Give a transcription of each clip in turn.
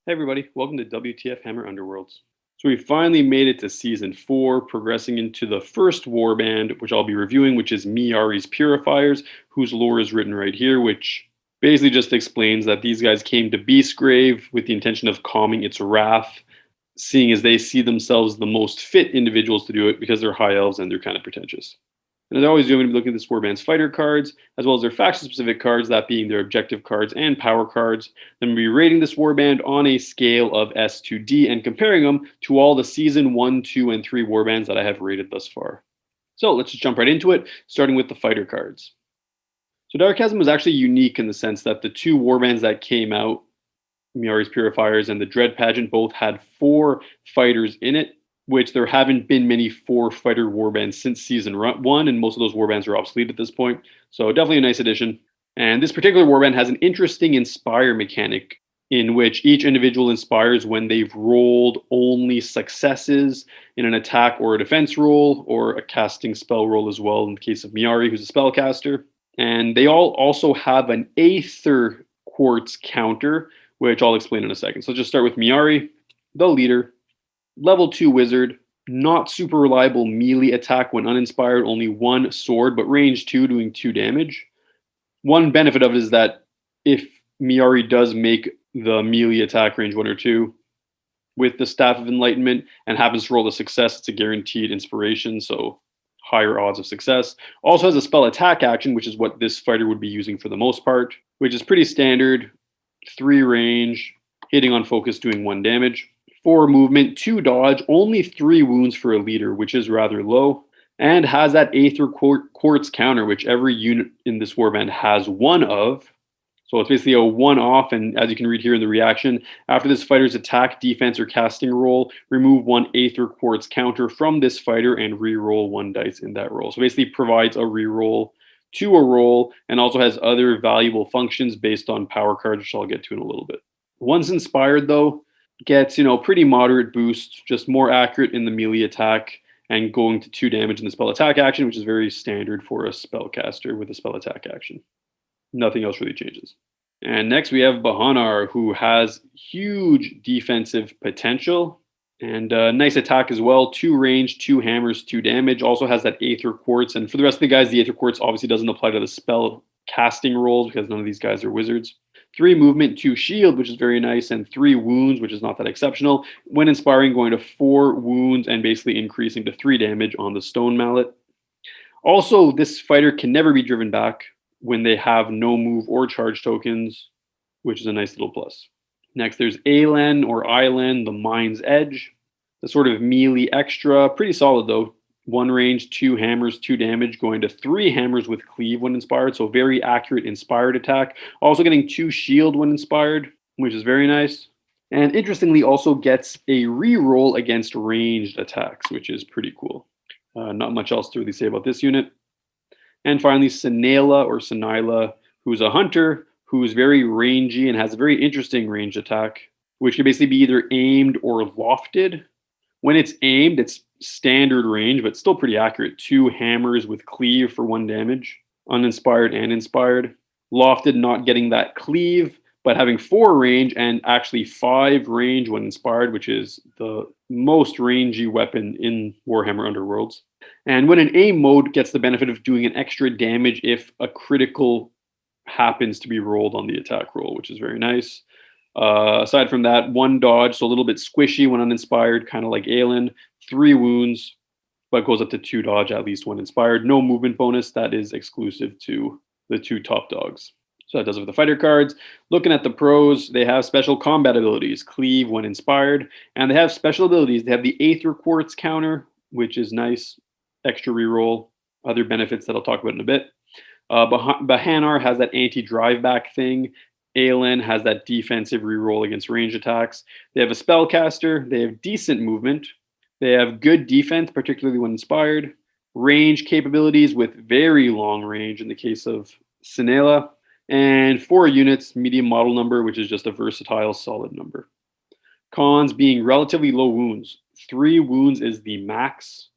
Hey everybody, welcome to WTF Hammer Underworlds. So we finally made it to season 4, progressing into the first warband, which I'll be reviewing, which is Myari's Purifiers, whose lore is written right here, which basically just explains that these guys came to Beastgrave with the intention of calming its wrath, seeing as they see themselves the most fit individuals to do it because they're high elves and they're kind of pretentious. And as I always do, I'm going to be looking at this warband's fighter cards, as well as their faction-specific cards, that being their objective cards and power cards. Then we'll be rating this warband on a scale of S to D and comparing them to all the Season 1, 2, and 3 warbands that I have rated thus far. So let's just jump right into it, starting with the fighter cards. So Darkchasm was actually unique in the sense that the two warbands that came out, Myari's Purifiers and the Dread Pageant, both had 4 fighters in it, which there haven't been many 4-fighter warbands since season 1, and most of those warbands are obsolete at this point. So definitely a nice addition. And this particular warband has an interesting inspire mechanic in which each individual inspires when they've rolled only successes in an attack or a defense roll, or a casting spell roll as well in the case of Myari, who's a spellcaster. And they all also have an Aether Quartz counter, which I'll explain in a second. So let's just start with Myari, the leader. Level 2 wizard, not super reliable melee attack when uninspired, only 1 sword, but range 2, doing 2 damage. One benefit of it is that if Myari does make the melee attack range 1 or 2 with the Staff of Enlightenment and happens to roll a success, it's a guaranteed inspiration, so higher odds of success. Also has a spell attack action, which is what this fighter would be using for the most part, which is pretty standard. 3 range, hitting on focus, doing 1 damage. 4 movement, 2 dodge, only 3 wounds for a leader, which is rather low, and has that Aether Quartz counter, which every unit in this warband has 1 of. So it's basically a one-off, and as you can read here in the reaction, after this fighter's attack, defense, or casting roll, remove 1 Aether Quartz counter from this fighter and re-roll 1 dice in that roll. So basically provides a re-roll to a roll, and also has other valuable functions based on power cards, which I'll get to in a little bit. Once inspired, though, gets, pretty moderate boost, just more accurate in the melee attack and going to 2 damage in the spell attack action, which is very standard for a spellcaster with a spell attack action. Nothing else really changes. And next we have Bahanar, who has huge defensive potential and nice attack as well. 2 range, 2 hammers, 2 damage. Also has that Aether Quartz. And for the rest of the guys, the Aether Quartz obviously doesn't apply to the spell casting rolls because none of these guys are wizards. 3 movement, 2 shield, which is very nice, and 3 wounds, which is not that exceptional. When inspiring, going to 4 wounds and basically increasing to 3 damage on the stone mallet. Also, this fighter can never be driven back when they have no move or charge tokens, which is a nice little plus. Next, there's Alen or Island, the Mind's Edge. The sort of melee extra, pretty solid though. 1 range, 2 hammers, 2 damage, going to 3 hammers with cleave when inspired, so very accurate inspired attack. Also getting 2 shield when inspired, which is very nice. And interestingly, also gets a re-roll against ranged attacks, which is pretty cool. Not much else to really say about this unit. And finally, Sinela or Sinila, who's a hunter, who's very rangy and has a very interesting ranged attack, which can basically be either aimed or lofted. When it's aimed, it's standard range, but still pretty accurate. 2 hammers with cleave for 1 damage, uninspired and inspired. Lofted, not getting that cleave, but having 4 range and actually 5 range when inspired, which is the most rangy weapon in Warhammer Underworlds. And when in aim mode, gets the benefit of doing an extra damage if a critical happens to be rolled on the attack roll, which is very nice. Aside from that, 1 dodge, so a little bit squishy when uninspired, kind of like Aelin. 3 wounds, but goes up to 2 dodge at least when inspired. No movement bonus, that is exclusive to the 2 top dogs. So that does it for the fighter cards. Looking at the pros, they have special combat abilities, cleave when inspired, and they have special abilities. They have the Aether Quartz counter, which is nice, extra reroll, other benefits that I'll talk about in a bit. Bahanar has that anti-drive back thing. Aelin has that defensive reroll against range attacks. They have a spellcaster. They have decent movement. They have good defense, particularly when inspired. Range capabilities with very long range in the case of Sinela. And 4 units, medium model number, which is just a versatile, solid number. Cons being relatively low wounds. 3 wounds is the max,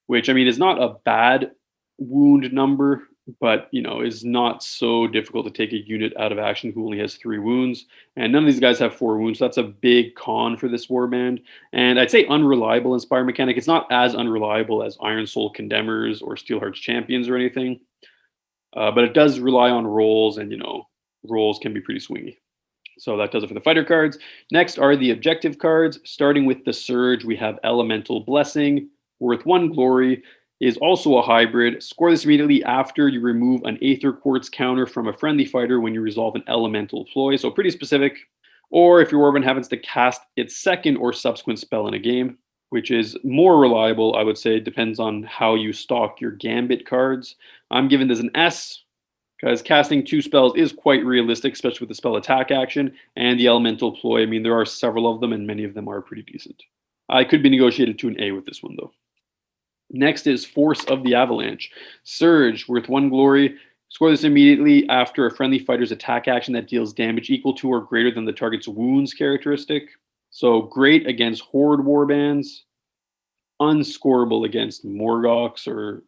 which, is not a bad wound number but is not so difficult to take a unit out of action who only has 3 wounds. And none of these guys have 4 wounds. So that's a big con for this warband. And I'd say unreliable Inspire mechanic. It's not as unreliable as Iron Soul Condemners or Steelheart's Champions or anything, but it does rely on rolls, and rolls can be pretty swingy. So that does it for the fighter cards. Next are the objective cards. Starting with the Surge, we have Elemental Blessing, worth 1 glory, is also a hybrid. Score this immediately after you remove an Aether Quartz counter from a friendly fighter when you resolve an elemental ploy. So pretty specific. Or if your warband happens to cast its second or subsequent spell in a game, which is more reliable, I would say. Depends on how you stock your Gambit cards. I'm giving this an S, because casting 2 spells is quite realistic, especially with the spell attack action and the elemental ploy. I mean, there are several of them, and many of them are pretty decent. I could be negotiated to an A with this one, though. Next is Force of the Avalanche. Surge, worth 1 glory. Score this immediately after a friendly fighter's attack action that deals damage equal to or greater than the target's wounds characteristic. So great against Horde warbands, unscorable against Morgox or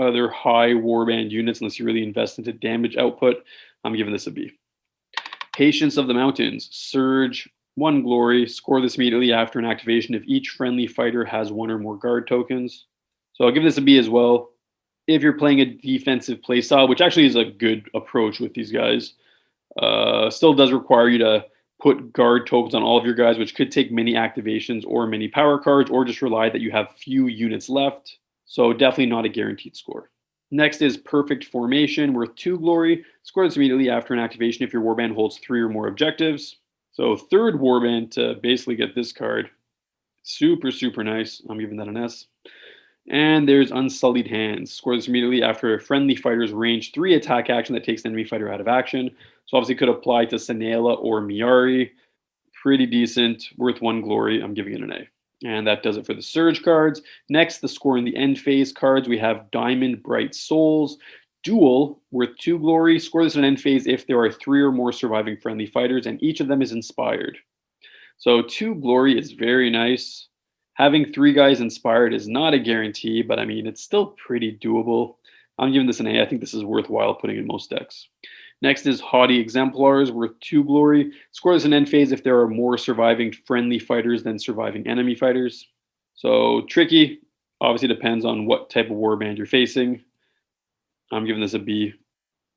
other high warband units unless you really invest into damage output. I'm giving this a B. Patience of the Mountains. Surge, 1 glory. Score this immediately after an activation if each friendly fighter has 1 or more guard tokens. So I'll give this a B as well. If you're playing a defensive playstyle, which actually is a good approach with these guys, still does require you to put guard tokens on all of your guys, which could take many activations or many power cards, or just rely that you have few units left. So definitely not a guaranteed score. Next is Perfect Formation, worth 2 glory. Score this immediately after an activation if your warband holds 3 or more objectives. So third warband to basically get this card. Super, super nice. I'm giving that an S. And there's Unsullied Hands. Score this immediately after a friendly fighter's range 3 attack action that takes the enemy fighter out of action. So obviously could apply to Sanela or Myari. Pretty decent, worth 1 glory. I'm giving it an A. And that does it for the Surge cards. Next, the Score in the End Phase cards. We have Diamond Bright Souls. Duel, worth 2 glory. Score this in end phase if there are 3 or more surviving friendly fighters, and each of them is inspired. So 2 glory is very nice. Having 3 guys inspired is not a guarantee, but I mean, it's still pretty doable. I'm giving this an A. I think this is worthwhile putting in most decks. Next is Haughty Exemplars, worth 2 glory. Score this in end phase if there are more surviving friendly fighters than surviving enemy fighters. So tricky. Obviously depends on what type of warband you're facing. I'm giving this a B.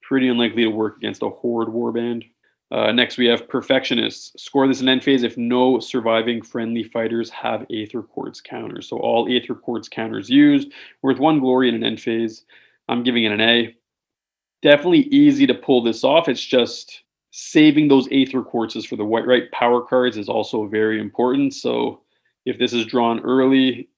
Pretty unlikely to work against a Horde warband. Next, we have Perfectionists. Score this in end phase if no surviving friendly fighters have Aether Quartz counters. So all Aether Quartz counters used, worth 1 glory in an end phase. I'm giving it an A. Definitely easy to pull this off. It's just saving those Aether Quartzes for the right power cards is also very important. So if this is drawn early,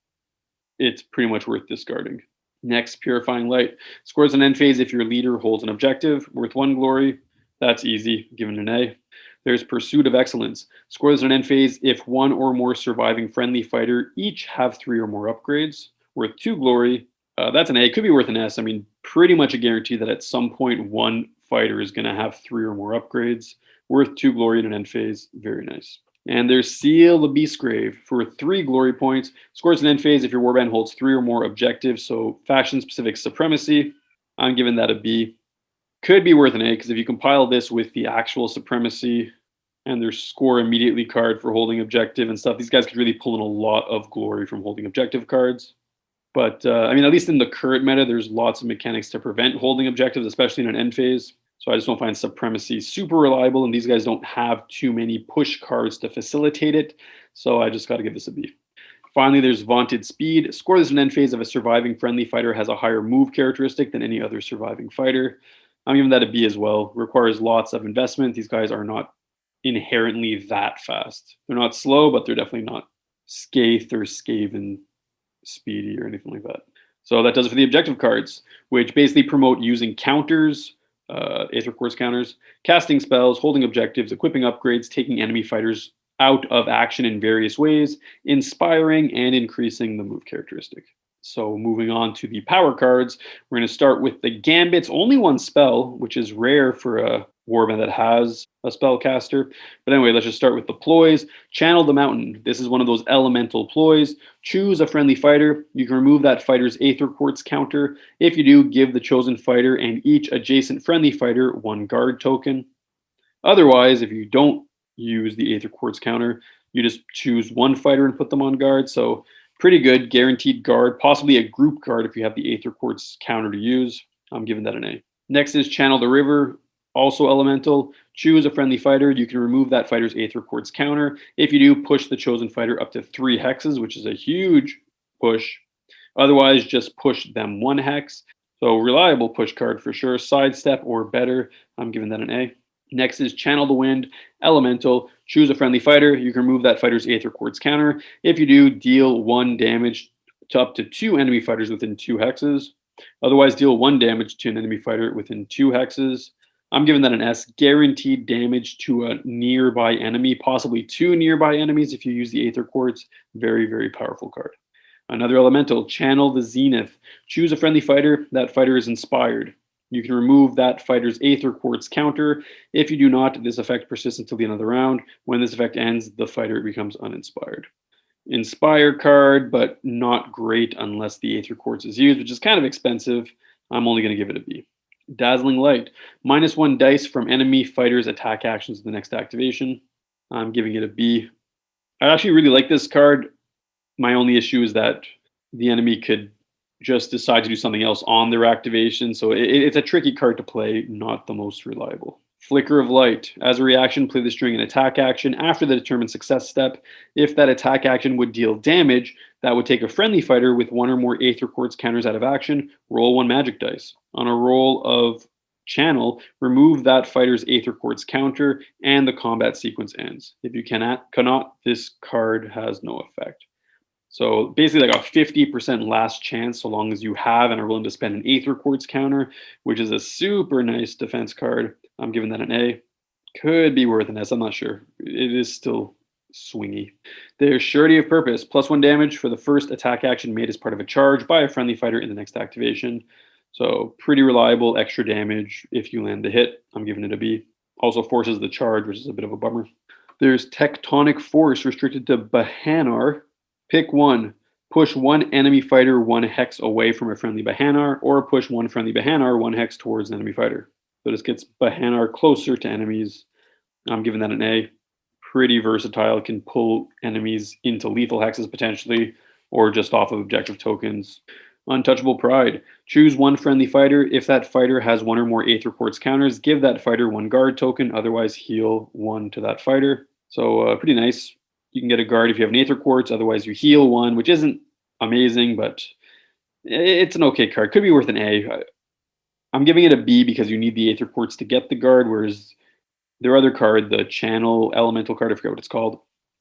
it's pretty much worth discarding. Next, Purifying Light. Scores an end phase if your leader holds an objective, worth 1 glory. That's easy, given an A. There's Pursuit of Excellence. Scores an end phase if 1 or more surviving friendly fighter each have 3 or more upgrades, worth 2 glory. That's an A. It could be worth an S. I mean, pretty much a guarantee that at some point one fighter is going to have 3 or more upgrades, worth 2 glory in an end phase. Very nice. And there's Seal the Beastgrave for 3 glory points. Scores an end phase if your warband holds 3 or more objectives, so faction-specific supremacy. I'm giving that a B. Could be worth an A, because if you compile this with the actual supremacy and their score immediately card for holding objective and stuff, these guys could really pull in a lot of glory from holding objective cards. But, I mean, at least in the current meta, there's lots of mechanics to prevent holding objectives, especially in an end phase. So I just don't find Supremacy super reliable, and these guys don't have too many push cards to facilitate it. So I just got to give this a B. Finally, there's Vaunted Speed. Score this in end phase if a surviving friendly fighter has a higher move characteristic than any other surviving fighter. I'm giving that a B as well. Requires lots of investment. These guys are not inherently that fast. They're not slow, but they're definitely not Scathe or Skaven speedy or anything like that. So that does it for the objective cards, which basically promote using counters, Aether Quartz counters, casting spells, holding objectives, equipping upgrades, taking enemy fighters out of action in various ways, inspiring and increasing the move characteristic. So moving on to the power cards, we're going to start with the Gambit's only 1 spell, which is rare for a warband that has a spellcaster. But anyway, let's just start with the ploys. Channel the Mountain. This is one of those elemental ploys. Choose a friendly fighter. You can remove that fighter's Aether Quartz counter. If you do, give the chosen fighter and each adjacent friendly fighter 1 guard token. Otherwise, if you don't use the Aether Quartz counter, you just choose 1 fighter and put them on guard. So pretty good, guaranteed guard, possibly a group guard if you have the Aether Quartz counter to use. I'm giving that an A. Next is Channel the River, also elemental. Choose a friendly fighter. You can remove that fighter's Aether Quartz counter. If you do, push the chosen fighter up to 3 hexes, which is a huge push. Otherwise, just push them 1 hex. So reliable push card for sure. Sidestep or better. I'm giving that an A. Next is Channel the Wind, elemental. Choose a friendly fighter. You can remove that fighter's Aether Quartz counter. If you do, deal 1 damage to up to 2 enemy fighters within 2 hexes. Otherwise, deal 1 damage to an enemy fighter within 2 hexes. I'm giving that an S. Guaranteed damage to a nearby enemy, possibly 2 nearby enemies if you use the Aether Quartz. Very, very powerful card. Another elemental, Channel the Zenith. Choose a friendly fighter. That fighter is inspired. You can remove that fighter's Aether Quartz counter. If you do not, this effect persists until the end of the round. When this effect ends, the fighter becomes uninspired. Inspire card, but not great unless the Aether Quartz is used, which is kind of expensive. I'm only going to give it a B. Dazzling Light. -1 dice from enemy fighters' attack actions in the next activation. I'm giving it a B. I actually really like this card. My only issue is that the enemy could just decide to do something else on their activation. So it's a tricky card to play, not the most reliable. Flicker of Light. As a reaction, play this during an attack action after the determined success step. If that attack action would deal damage, that would take a friendly fighter with 1 or more Aether Quartz counters out of action, roll 1 magic dice. On a roll of Channel, remove that fighter's Aether Quartz counter, and the combat sequence ends. If you cannot, this card has no effect. So basically like a 50% last chance so long as you have and are willing to spend an Aether Quartz counter, which is a super nice defense card. I'm giving that an A. Could be worth an S, I'm not sure. It is still swingy. There's Surety of Purpose, +1 damage for the first attack action made as part of a charge by a friendly fighter in the next activation. So pretty reliable, extra damage if you land the hit. I'm giving it a B. Also forces the charge, which is a bit of a bummer. There's Tectonic Force, restricted to Bahanar. Pick 1. Push 1 enemy fighter 1 hex away from a friendly Bahanar, or push 1 friendly Bahanar 1 hex towards an enemy fighter. So this gets Bahanar closer to enemies. I'm giving that an A. Pretty versatile, can pull enemies into lethal hexes potentially, or just off of objective tokens. Untouchable Pride. Choose 1 friendly fighter. If that fighter has 1 or more Aether Quartz counters, give that fighter 1 guard token, otherwise heal 1 to that fighter. So pretty nice. You can get a guard if you have an Aether Quartz, otherwise you heal 1, which isn't amazing, but it's an okay card. Could be worth an A. I'm giving it a B because you need the Aether Quartz to get the guard, whereas their other card, the Channel Elemental card, I forget what it's called,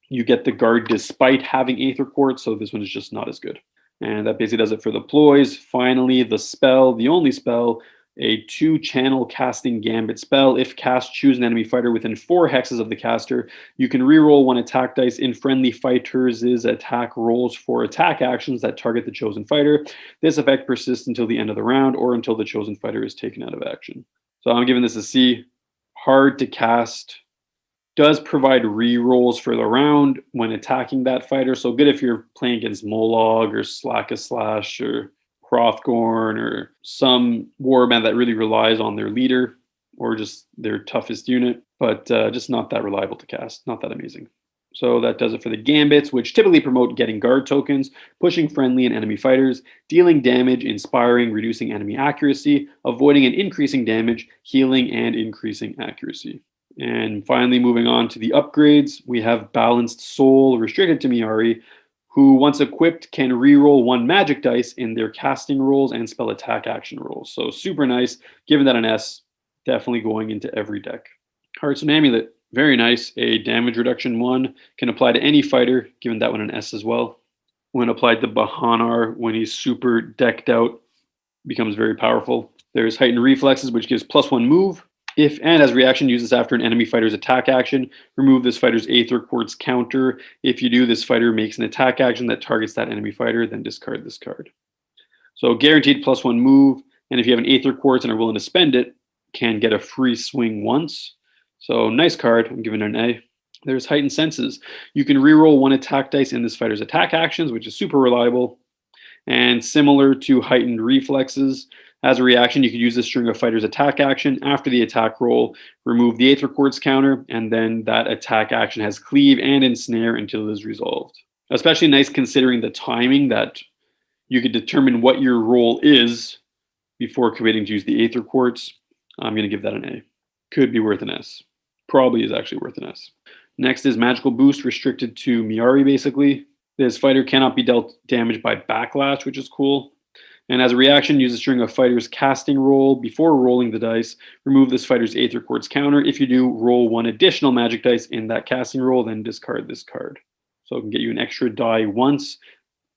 you get the guard despite having Aether Quartz, so this one is just not as good. And that basically does it for the ploys. Finally, the spell, the only spell, a 2-channel casting gambit spell. If cast, choose an enemy fighter within 4 hexes of the caster. You can reroll 1 attack dice in friendly fighters' attack rolls for attack actions that target the chosen fighter. This effect persists until the end of the round or until the chosen fighter is taken out of action. So I'm giving this a C. Hard to cast. Does provide rerolls for the round when attacking that fighter. So good if you're playing against Mollog or Slack-a-Slash or Hrothgorn or some warband that really relies on their leader or just their toughest unit, but just not that reliable to cast, not that amazing. So that does it for the gambits, which typically promote getting guard tokens, pushing friendly and enemy fighters, dealing damage, inspiring, reducing enemy accuracy, avoiding and increasing damage, healing, and increasing accuracy. And finally, moving on to the upgrades, we have Balanced Soul, restricted to Myari, who, once equipped, can reroll 1 magic dice in their casting rolls and spell attack action rolls. So super nice. Giving that an S, definitely going into every deck. Heartstone Amulet, very nice. A damage reduction 1, can apply to any fighter, giving that one an S as well. When applied to Bahanar, when he's super decked out, becomes very powerful. There's Heightened Reflexes, which gives +1 move. If and as reaction, use this after an enemy fighter's attack action. Remove this fighter's Aether Quartz counter. If you do, this fighter makes an attack action that targets that enemy fighter, then discard this card. So guaranteed +1 move. And if you have an Aether Quartz and are willing to spend it, can get a free swing once. So nice card. I'm giving it an A. There's Heightened Senses. You can reroll one attack dice in this fighter's attack actions, which is super reliable. And similar to Heightened Reflexes, as a reaction, you could use this during a fighter's attack action. After the attack roll, remove the Aether Quartz counter, and then that attack action has Cleave and Ensnare until it is resolved. Especially nice considering the timing that you could determine what your roll is before committing to use the Aether Quartz. I'm going to give that an A. Could be worth an S. Probably is actually worth an S. Next is Magical Boost, restricted to Myari, basically. This fighter cannot be dealt damage by Backlash, which is cool. And as a reaction, use this during a fighter's casting roll. Before rolling the dice, remove this fighter's Aether Quartz counter. If you do, roll one additional magic dice in that casting roll, then discard this card. So it can get you an extra die once.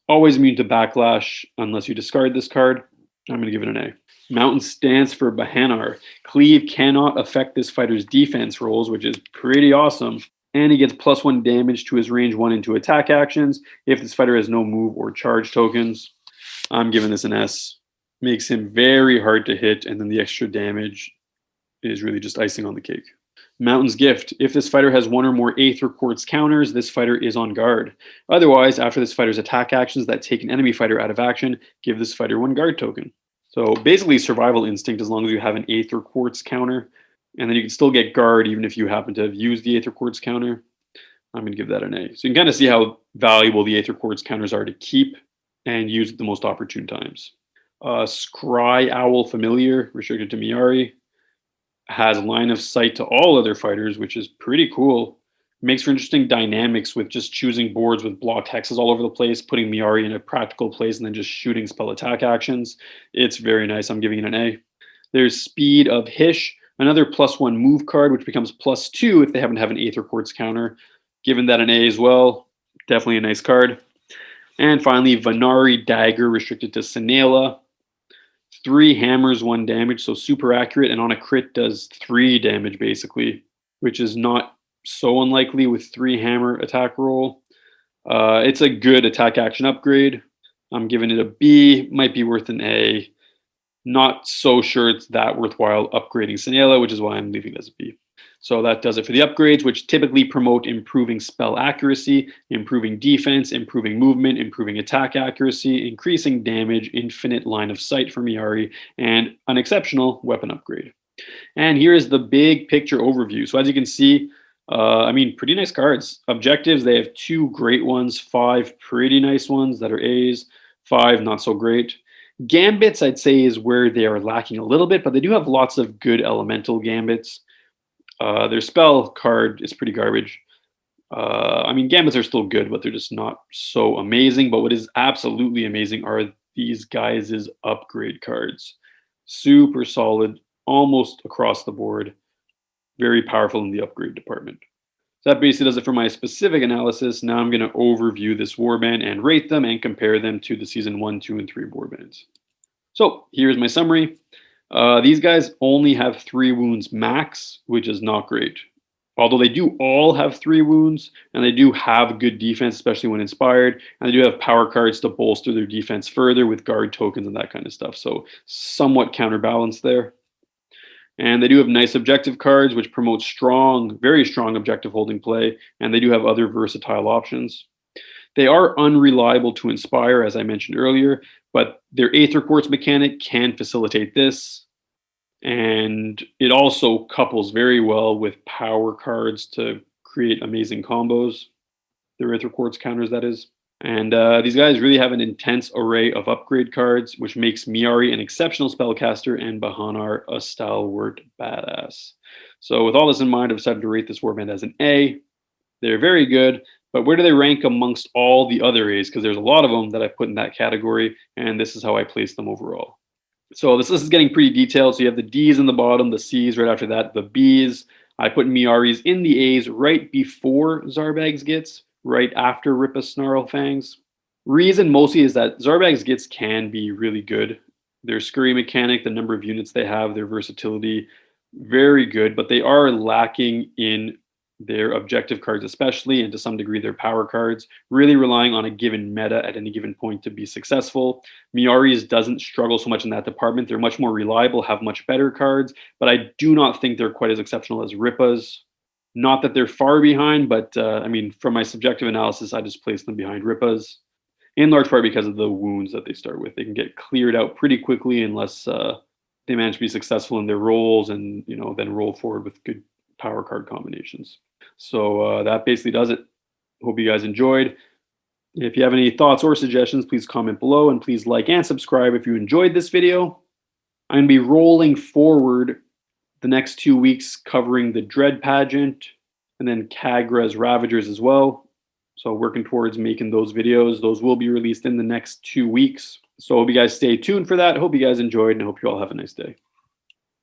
Always immune to Backlash unless you discard this card. I'm going to give it an A. Mountain Stance for Bahanar. Cleave cannot affect this fighter's defense rolls, which is pretty awesome. And he gets +1 damage to his range 1 and 2 attack actions if this fighter has no move or charge tokens. I'm giving this an S. Makes him very hard to hit, and then the extra damage is really just icing on the cake. Mountain's Gift. If this fighter has one or more Aether Quartz counters, this fighter is on guard. Otherwise, after this fighter's attack actions that take an enemy fighter out of action, give this fighter 1 guard token. So basically survival instinct as long as you have an Aether Quartz counter. And then you can still get guard even if you happen to have used the Aether Quartz counter. I'm going to give that an A. So you can kind of see how valuable the Aether Quartz counters are to keep and use at the most opportune times. Scry Owl Familiar, restricted to Myari, has line of sight to all other fighters, which is pretty cool. Makes for interesting dynamics with just choosing boards with blocked hexes all over the place, putting Myari in a practical place, and then just shooting spell attack actions. It's very nice. I'm giving it an A. There's Speed of Hish, another +1 move card, which becomes +2 if they happen to have an Aether Quartz counter. Given that an A as well. Definitely a nice card. And finally, Vanari Dagger, restricted to Sinela. 3 hammers, 1 damage, so super accurate, and on a crit does 3 damage basically, which is not so unlikely with 3 hammer attack roll. It's a good attack action upgrade. I'm giving it a B, might be worth an A. Not so sure it's that worthwhile upgrading Sinela, which is why I'm leaving it as a B. So that does it for the upgrades, which typically promote improving spell accuracy, improving defense, improving movement, improving attack accuracy, increasing damage, infinite line of sight for Myari, and an exceptional weapon upgrade. And here is the big picture overview. So as you can see, pretty nice cards. Objectives, they have 2 great ones, 5 pretty nice ones that are A's, 5 not so great. Gambits, I'd say, is where they are lacking a little bit, but they do have lots of good elemental gambits. Their spell card is pretty garbage. Gambits are still good, but they're just not so amazing. But what is absolutely amazing are these guys' upgrade cards. Super solid, almost across the board. Very powerful in the upgrade department. So that basically does it for my specific analysis. Now I'm going to overview this warband and rate them and compare them to the Season 1, 2, and 3 warbands. So here's my summary. These guys only have 3 wounds max, which is not great. Although they do all have 3 wounds, and they do have good defense, especially when inspired, and they do have power cards to bolster their defense further with guard tokens and that kind of stuff. So somewhat counterbalanced there. And they do have nice objective cards, which promote strong, very strong objective holding play, and they do have other versatile options. They are unreliable to inspire, as I mentioned earlier, but their Aether Quartz mechanic can facilitate this. And it also couples very well with power cards to create amazing combos. Their Aether Quartz counters, that is. And these guys really have an intense array of upgrade cards, which makes Myari an exceptional spellcaster and Bahanar a stalwart badass. So with all this in mind, I've decided to rate this warband as an A. They're very good, but where do they rank amongst all the other A's? Because there's a lot of them that I put in that category, and this is how I place them overall. So this list is getting pretty detailed. So you have the D's in the bottom, the C's right after that, the B's. I put Myari's in the A's right before Zarbag's Gits, right after Rippa Snarlfangs. Reason mostly is that Zarbag's Gits can be really good. Their scurry mechanic, the number of units they have, their versatility, very good, but they are lacking in their objective cards especially, and to some degree their power cards, really relying on a given meta at any given point to be successful. Myari's doesn't struggle so much in that department. They're much more reliable, have much better cards, but I do not think they're quite as exceptional as Ripa's. Not that they're far behind, but I mean, from my subjective analysis, I just place them behind Ripa's, in large part because of the wounds that they start with. They can get cleared out pretty quickly unless they manage to be successful in their roles and then roll forward with good power card combinations. So that basically does it. Hope you guys enjoyed. If you have any thoughts or suggestions, please comment below, and please like and subscribe if you enjoyed this video. I'm going to be rolling forward the next 2 weeks covering the Dread Pageant and then Kagra's Ravagers as well. So working towards making those videos. Those will be released in the next 2 weeks. So I hope you guys stay tuned for that. Hope you guys enjoyed, and I hope you all have a nice day.